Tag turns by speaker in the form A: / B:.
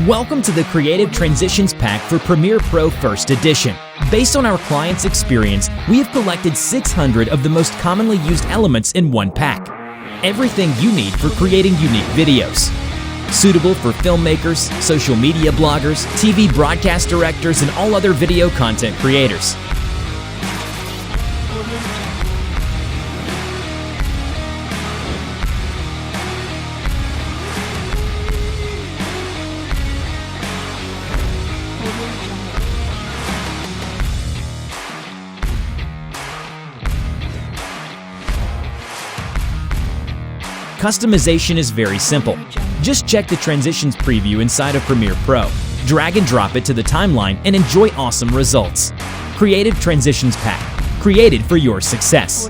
A: Welcome to the Creative Transitions Pack for Premiere Pro First Edition. Based on our client's experience, we have collected 600 of the most commonly used elements in one pack. Everything you need for creating unique videos. Suitable for filmmakers, social media bloggers, TV broadcast directors, and all other video content creators. Customization is very simple. Just check the transitions preview inside of Premiere Pro, drag and drop it to the timeline, and enjoy awesome results. Creative Transitions Pack, created for your success.